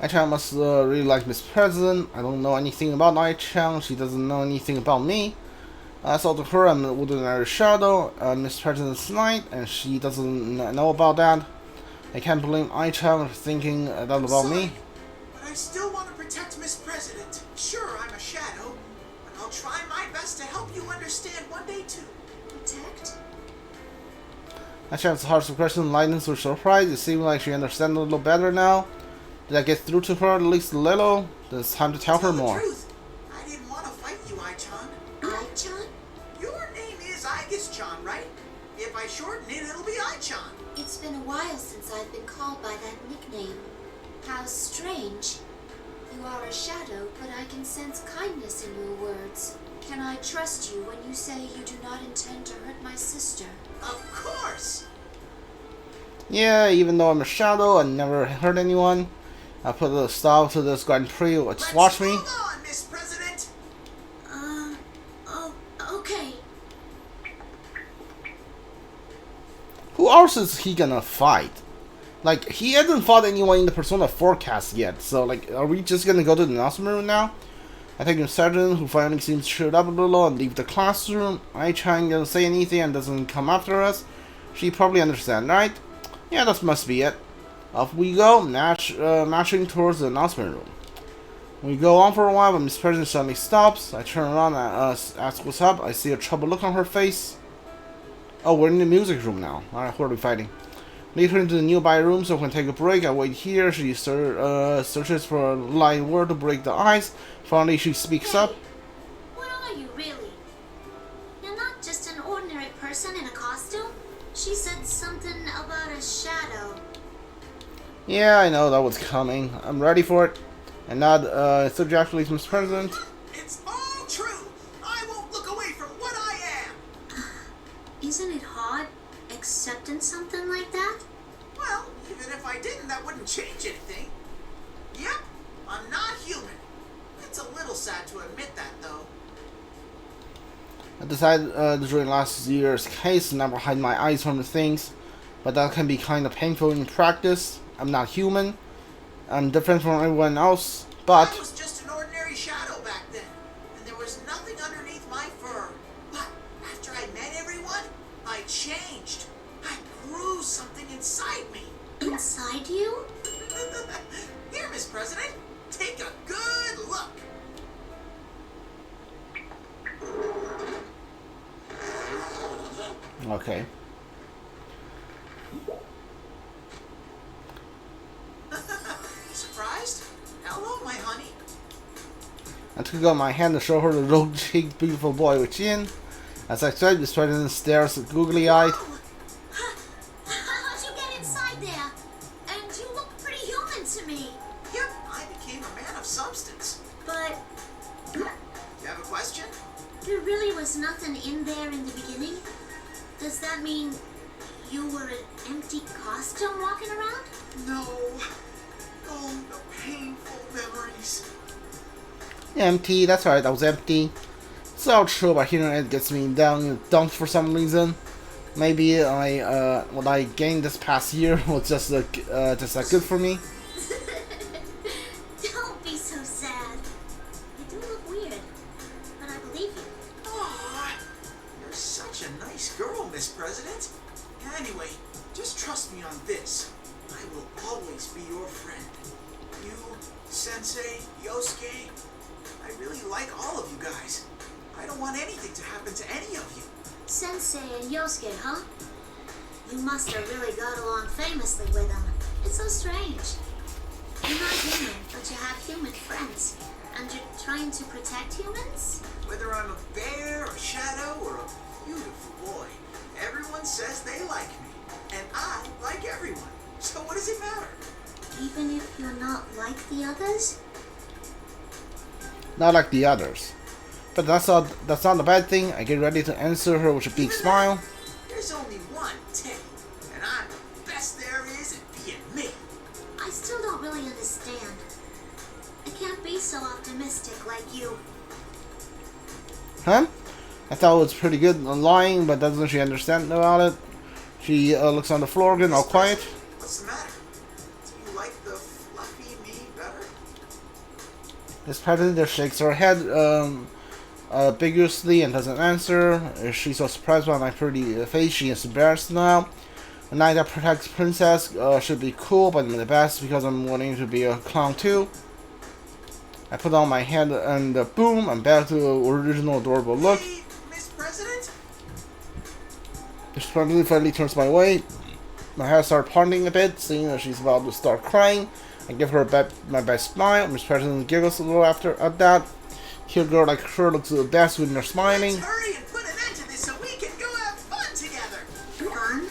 Ai-chan must really like Miss President. I don't know anything about Ai-chan. She doesn't know anything about me. So to her, I'm an ordinary shadow, Miss President's knight, and she doesn't know about that. I can't blame Ai-chan for thinking that about me. But I still want to protect Miss President. Sure, I'm a shadow, but I'll try my best to help you understand one day too. Protect? Ai-chan's heart's question lightens with surprise. It seems like she understands a little better now. Did I get through to her at least a little? Then it's time to tell her more. Truth, I didn't want to fight you, Ai-chan. Ai-chan? Your name is Aigis-chan, right? If I shorten it, it'll be Ai-chan. It's been a while since I've been called by that nickname. How strange. You are a shadow, but I can sense kindness in your words. Can I trust you when you say you do not intend to hurt my sister? Of course! Yeah, even though I'm a shadow, I never hurt anyone. I put a stop to this Grand Prix. Just watch me. Hold on, Miss President! Oh, okay. Who else is he gonna fight? Like, he hasn't fought anyone in the Persona 4 cast yet, so, like, are we just gonna go to the announcement room now? I think the sergeant, who finally seems cheered up a little, and leave the classroom. Ai-chan doesn't say anything and doesn't come after us. She probably understands, right? Yeah, that must be it. Off we go, marching towards the announcement room. We go on for a while, but Miss President suddenly stops. I turn around and ask what's up. I see a troubled look on her face. Oh, we're in the music room now. Alright, who are we fighting? Lead her into the nearby room so we can take a break. I wait here. She searches for a light word to break the ice. Finally, she speaks up. What are you really? You're not just an ordinary person in a costume. She said something about a shadow. Yeah, I know that was coming. I'm ready for it. And not subjectively, Miss President. It's all true! I won't look away from what I am! Isn't it hard accepting something like that? Well, even if I didn't, that wouldn't change anything. Yep, I'm not human. It's a little sad to admit that, though. I decided during last year's case to never hide my eyes from the things, but that can be kind of painful in practice. I'm not human. I'm different from everyone else, but I was just an ordinary shadow back then, and there was nothing underneath my fur. But after I met everyone, I changed. I grew something inside me. Inside you? Here, Miss President, take a good look. okay. Surprised? Hello, my honey. I took out my hand to show her the rose-cheeked, beautiful boy with Jin. As I said, Miss President stares googly-eyed. Oh. How'd you get inside there? And you look pretty human to me. Yep, I became a man of substance. But You have a question? there really was nothing in there in the beginning? Does that mean you were an empty costume walking around? No. Oh, the painful memories. Empty, that's right, that was empty. It's all true about hearing it gets me down in the dumps for some reason. Maybe what I gained this past year was just that good for me. Don't be so sad. You do look weird, but I believe you. Aw, you're such a nice girl, Miss President. Anyway, just trust me on this. I will always be your friend. You, Sensei, Yosuke, I really like all of you guys. I don't want anything to happen to any of you. Sensei and Yosuke, huh? You must have really got along famously with them. It's so strange. You're not human, but you have human friends. And you're trying to protect humans? Whether I'm a bear, a shadow, or a beautiful boy, everyone says they like me. And I like everyone. So what does it matter? Even if you're not like the others? Not like the others. But that's not a bad thing. I get ready to answer her with a big smile. There's only one Teddie, and I'm the best there is at being me. I still don't really understand. I can't be so optimistic like you. Huh? I thought it was pretty good on lying, but doesn't she understand about it? She looks on the floor again, all quiet. What's the matter? Do you like the fluffy me better? Miss President just shakes her head ambiguously and doesn't answer. She's so surprised by my pretty face, she is embarrassed now. A knight that protects princess should be cool, but I'm the best because I'm wanting to be a clown too. I put on my hand and boom, I'm back to the original adorable look. Hey, Miss President? Miss President finally turns my way. My hair starts parting a bit, seeing that she's about to start crying. I give her my best smile. Miss President giggles a little after at that. Cute girl like her looks the best when they're smiling. Let's hurry and put an end to this so we can go have fun together. Fun?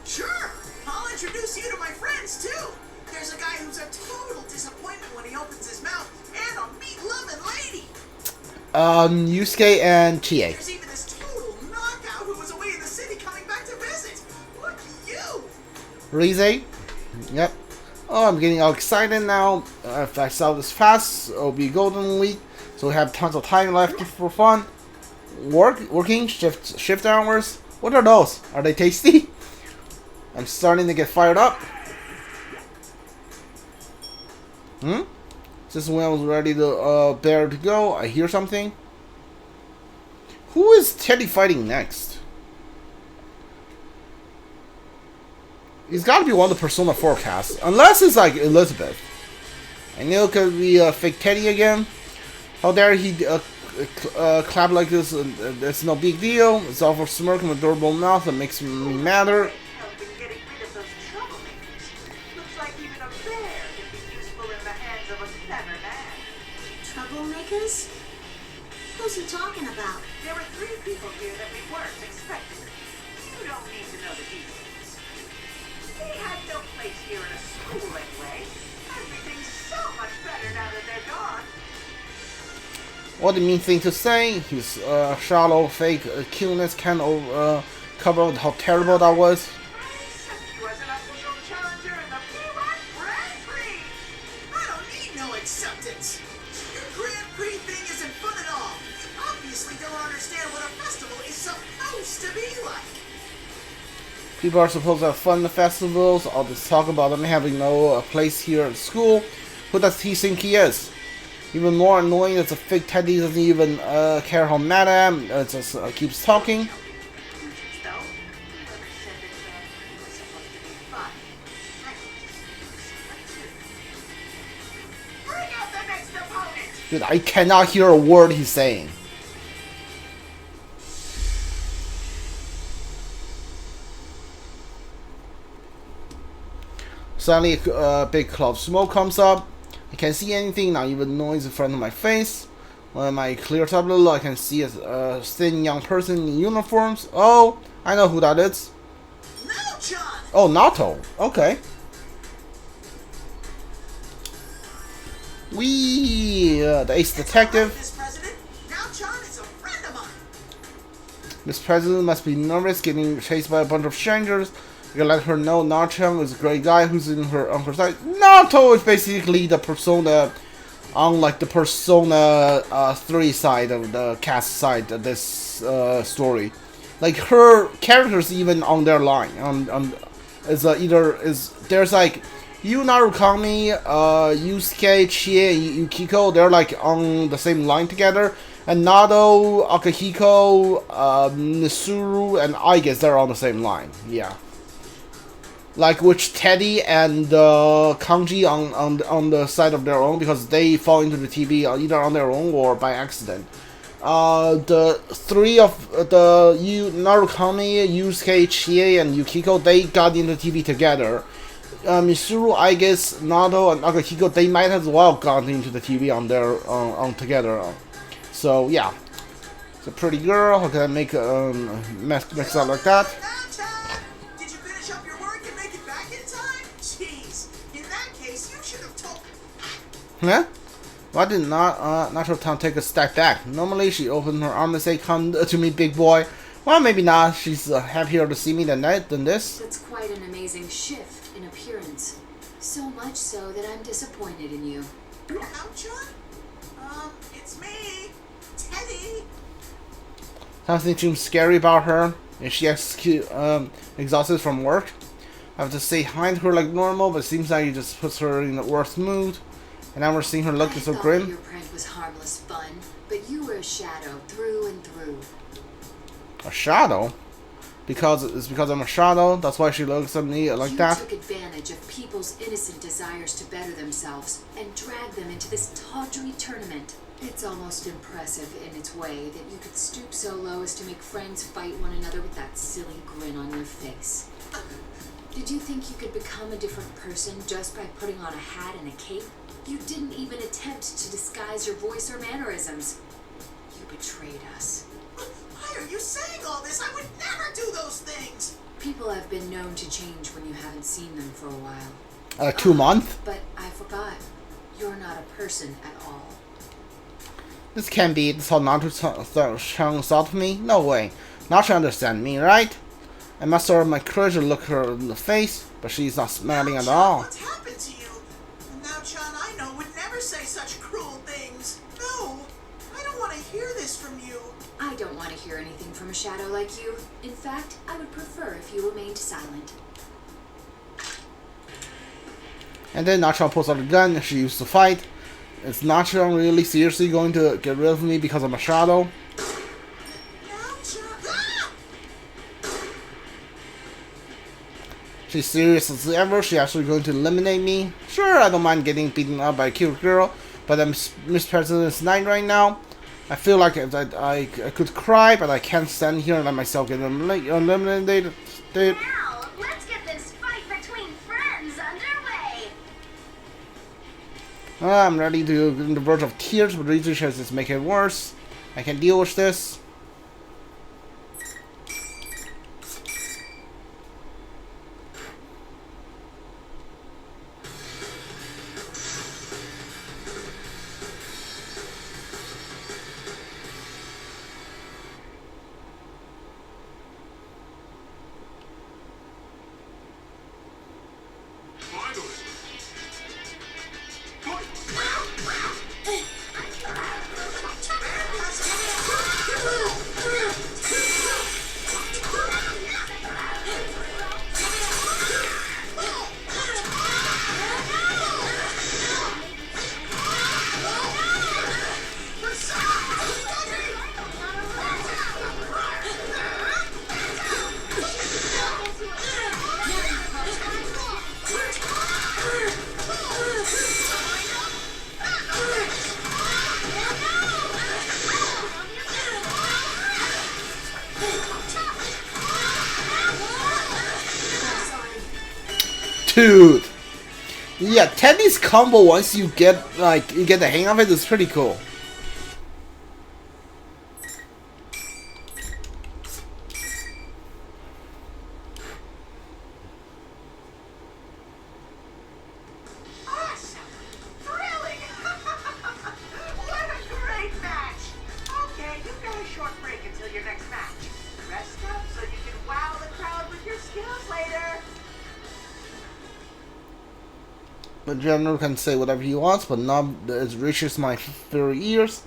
Sure. I'll introduce you to my friends too. There's a guy who's a total disappointment when he opens his mouth, and a meat-loving lady. Yusuke and Chie. There's even this total knockout who was away in the city coming back to visit. Look at you. Rize. Yep. Oh, I'm getting all excited now. If I sell this fast, it'll be Golden Week, so we have tons of time left for fun. Working shift hours. What are those? Are they tasty? I'm starting to get fired up. Just when I was ready to bear to go, I hear something. Who is Teddie fighting next? He's got to be one of the Persona 4 casts, unless it's like Elizabeth. I knew it could be fake Teddie again. How dare he clap like this? It's no big deal. It's all for smirk and adorable mouth that makes me madder. Troublemakers? Who's he talking about? There were 3 people here that we weren't expecting. You don't need to know the details. They had no place here in a school anyway. Everything's so much better now that they're gone. What a mean thing to say. His shallow, fake cuteness can't cover how terrible that was. I accept you as an official challenger in the P-1 Grand Prix. I don't need no acceptance. Your Grand Prix thing isn't fun at all. You obviously don't understand what a festival is supposed to be like. People are supposed to have fun at festivals. All this talk about them having no place here at school. Who does he think he is? Even more annoying is the fake Teddie doesn't even care how mad I am. It just keeps talking. So, whoever said that Grand Prix was supposed to be fun, I think it's bring out the next opponent! Dude, I cannot hear a word he's saying. Suddenly, a big cloud of smoke comes up. I can't see anything, not even noise in front of my face. When my clear tableau, I can see a thin young person in uniforms. Oh, I know who that is. Naoto! Oh, Naoto. Okay. The ace detective. Miss President, Naoto is a friend of mine. Miss President must be nervous getting chased by a bunch of strangers. You can let her know Naoto is a great guy who's on her side. Naoto is basically the persona on like the Persona 3 side of the cast side of this story. Like her characters even on their line. There's like Yu Narukami, Yusuke, Chie, and Yukiko, they're like on the same line together. And Nado, Akihiko, Nisuru, and I guess they're on the same line. Yeah. Like which Teddie and Kanji on the side of their own because they fall into the TV either on their own or by accident. The 3 of the Narukami, Yusuke, Chie, and Yukiko, they got into TV together. Misuru, I guess, Nado, and Akihiko, they might as well got into the TV on their on together. So yeah, it's a pretty girl. How can I make mix up like that? Naoto! Did you finish up your work and make it back in time? Jeez, in that case, you should have told. Huh? Why did Naoto take a step back? Normally, she opened her arms and say, "Come to me, big boy." Well, maybe not. She's happier to see me than this. That's quite an amazing shift in appearance. So much so that I'm disappointed in you. Naoto? It's me, Teddie. Something seems scary about her. Is she exhausted from work? I have to say hi to her like normal, but it seems like it just puts her in a worse mood. And now we're seeing her looking so I thought grim. your prank was harmless fun, but you were a shadow through and through. A shadow? Because I'm a shadow? That's why she looks at me like that? You took advantage of people's innocent desires to better themselves and dragged them into this tawdry tournament. It's almost impressive in its way that you could stoop so low as to make friends fight one another with that silly grin on your face. Did you think you could become a different person just by putting on a hat and a cape? You didn't even attempt to disguise your voice or mannerisms. You betrayed us. Why are you saying all this? I would never do those things! People have been known to change when you haven't seen them for a while. 2 months? But I forgot. You're not a person at all. This can't be. This how Naoto insult me? No way. Naoto understand me, right? I muster up my courage to look her in the face, but she's not smiling at all. What's happened to you? Now-chan, I know, would never say such cruel things. No, I don't want to hear this from you. I don't want to hear anything from a shadow like you. In fact, I would prefer if you remained silent. And then Naoto pulls out a gun she used to fight. Is Naoto really seriously going to get rid of me because I'm a shadow? Now-chan, ah! She's serious as ever. She's actually going to eliminate me. Sure, I don't mind getting beaten up by a cute girl, but I'm Miss President's Night right now. I feel like I could cry, but I can't stand here and let myself get eliminated. Now, let's get this fight between friends underway. I'm ready to on the verge of tears, but Rizu says it's making it worse. I can deal with this. Dude, yeah, Teddie's combo once you get the hang of it is pretty cool. Awesome! Thrilling! What a great match! Okay, you've got a short break until your next match. Rest up so you can wow the crowd with your skills later. The general can say whatever he wants, but none it reaches my very ears.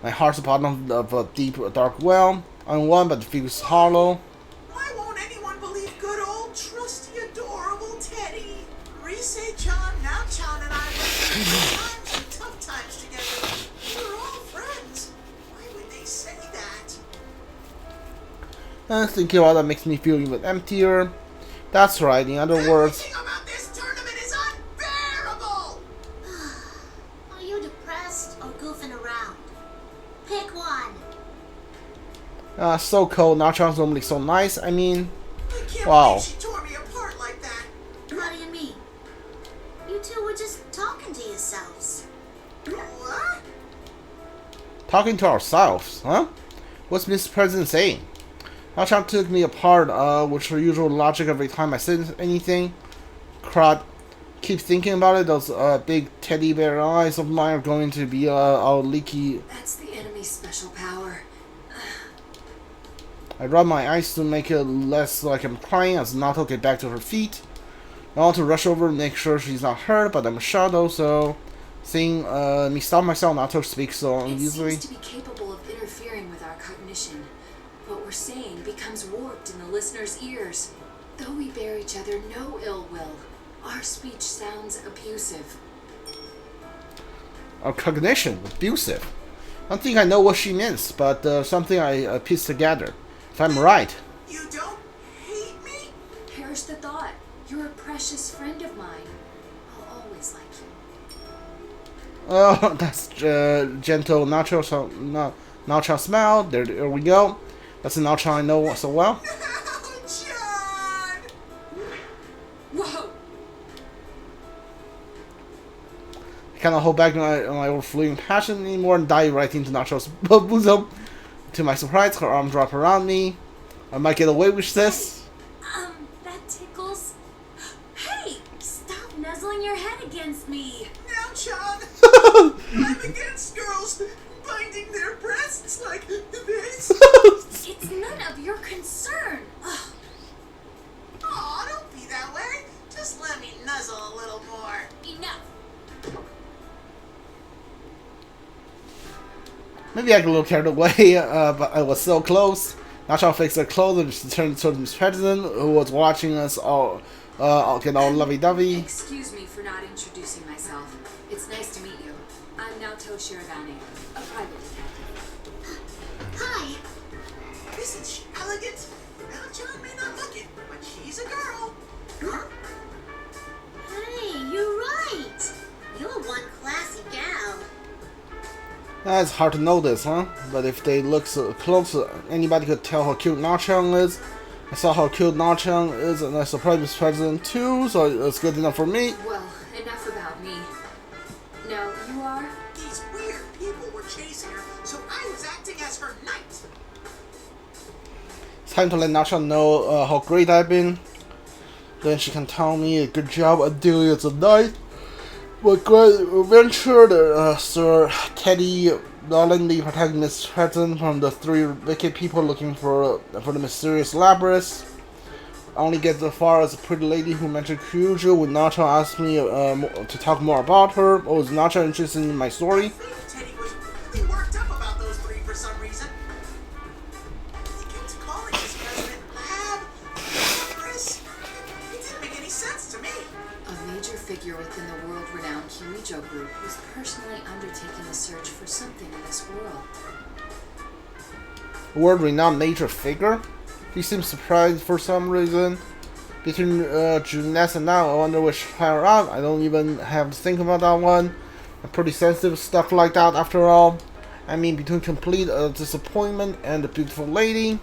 My heart's a bottom of a deep, dark well. I'm one, but it feels hollow. Why won't anyone believe good old, trusty, adorable Teddie? Rise-chan, Now-chan, and I went through good times and tough times together. We were all friends. Why would they say that? Thinking about that makes me feel even emptier. That's right, in other words. Everything about this tournament is unbearable! Are you depressed or goofing around? Pick one. So cold. Naoto's normally so nice. I mean, I can't wow. believe she tore me apart like that. What do you mean? You two were just talking to yourselves. What? Talking to ourselves, huh? What's Mr. President saying? Naoto took me apart, with her usual logic every time I said anything. Crud. Keep thinking about it, those big teddy bear eyes of mine are going to be all leaky. That's the enemy's special power. I rub my eyes to make it less like I'm crying as Naoto get back to her feet. I want to rush over and make sure she's not hurt, but I'm a shadow, so seeing me stop myself, Naoto speaks so It easily. seems to be capable of interfering with our cognition. What we're saying becomes warped in the listener's ears. Though we bear each other no ill will, our speech sounds abusive. or cognition, abusive. I don't think I know what she means, but something I pieced together. If I'm right. You don't hate me? Perish the thought. You're a precious friend of mine. I'll always like you. Oh, that's gentle Nacho, so Nacho smile. There we go. That's a Nacho I know so well. No, John! Whoa! I cannot hold back my overflowing passion anymore and dive right into Nacho's bosom. To my surprise, her arm dropped around me. I might get away with this. That tickles. Hey, stop nuzzling your head against me. Now, John! I'm against girls binding their breasts like this. It's none of your concern. Ugh. Aw, don't be that way. Just let me nuzzle a little more. Enough. Maybe I got a little carried away, but I was so close. Nacho fixed her clothes and she turned to Miss President, who was watching us all get all lovey-dovey. Excuse me for not introducing myself. It's nice to meet you. I'm Naoto Shiragane, a private detective. Hi. Isn't she elegant? Now, John may not look it, but she's a girl. Huh? Hey, you're right. You're one classy gal. It's hard to know this, huh? But if they look so close, anybody could tell how cute Na-chan is. I saw how cute Na-chan is, and I surprised Miss President too, so it's good enough for me. Well, enough about me. Now, you are? These weird people were chasing her, so I was acting as her knight. It's time to let Na-chan know how great I've been. Then she can tell me, good job at doing it tonight. What great adventure, Sir Teddie, knowingly protecting Miss President from the three wicked people looking for the mysterious labyrinth. I only get as far as a pretty lady who mentioned Kyujo when Nacho asked me to talk more about her. Oh, is Nacho interested in my story? I think Teddie was really worked up about those three for some reason. He kept calling Miss President labyrinth. It didn't make any sense to me. A major figure within the world-renowned Kyujo group who's personally undertaking a search for something in this world. World-renowned major figure? He seems surprised for some reason. Between Juness and now, I wonder which higher up. I don't even have to think about that one. I'm pretty sensitive stuff like that after all. I mean, between complete disappointment and the beautiful lady.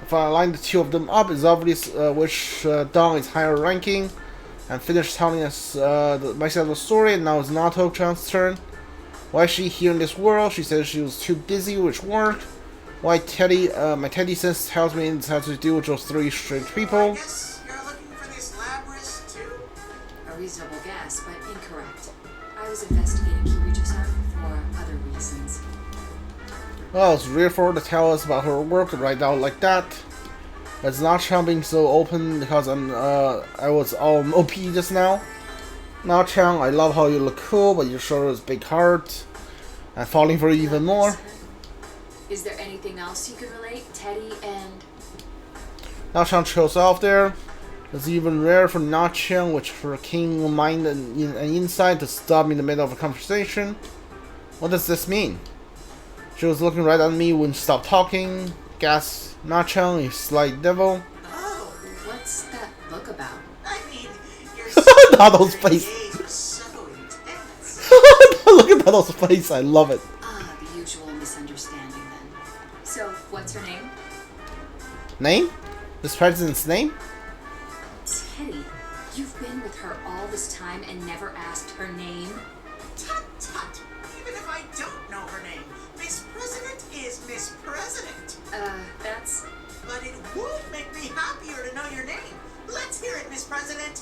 If I line the two of them up, it's obvious which Dong is higher ranking. And finished telling us my side of the story, and now it's Naoto-chan's turn. Why is she here in this world? She said she was too busy with work. Why Teddie? My Teddie sense tells me it has to do with those three strange I people. guess you're looking for this labyrinth too? A reasonable guess, but incorrect. I was investigating Kyujo-san for other reasons. Well, it's rare for her to tell us about her work right now like that. It's not being so open because I was all OP just now. Na-chan, I love how you look cool, but you sure is big heart. I'm falling for you even more. Is there anything else you can relate, Teddie and... Na-chan shows off there. It's even rare for Na-chan, with her keen mind and insight, to stop me in the middle of a conversation. What does this mean? She was looking right at me when she stopped talking. Gas, Na-chan, you slight devil. Oh, What's that look about? I mean, you're Nado's face. gaze was so intense. Look at Nado's face, I love it. Ah, the usual misunderstanding then. So, what's her name? Name? This president's name? Teddie. You've been with her all this time and never asked her name? Tut tut. Even if I don't know her name, Miss President is Miss President. That's... But it would make me happier to know your name. Let's hear it, Miss President.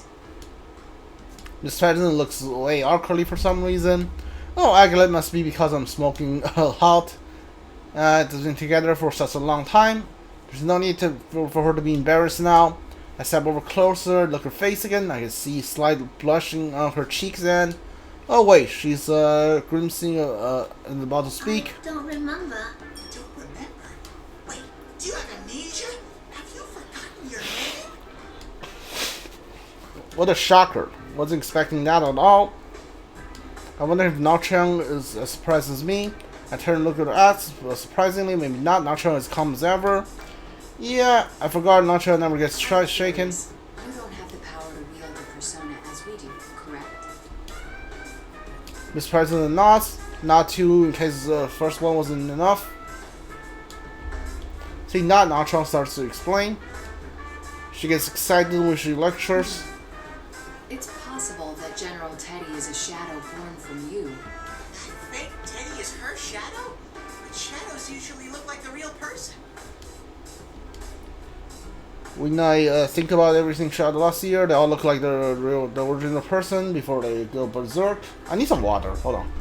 This president looks way awkwardly for some reason. Oh, actually, it must be because I'm smoking hot. It's been together for such a long time. There's no need for her to be embarrassed now. I step over closer, look her face again. I can see slight blushing on her cheeks and... Oh wait, she's grimacing and about to speak. I don't remember. You don't remember? Wait, do you have amnesia? Have you forgotten your name? What a shocker. Wasn't expecting that at all. I wonder if Naoto is as surprised as me. I turn and look at us. Surprisingly, maybe not. Naoto is calm as ever. Yeah, I forgot Naoto never gets shaken. You don't have the power to wield the persona as we do, correct? Miss President nods. Not two in case the first one wasn't enough. See, not Naoto starts to explain. She gets excited when she lectures. It's possible that General Teddie is a shadow born from you. Fake Teddie is her shadow? But shadows usually look like a real person. When I think about everything shot last year, they all look like the original person before they go berserk. I need some water. Hold on.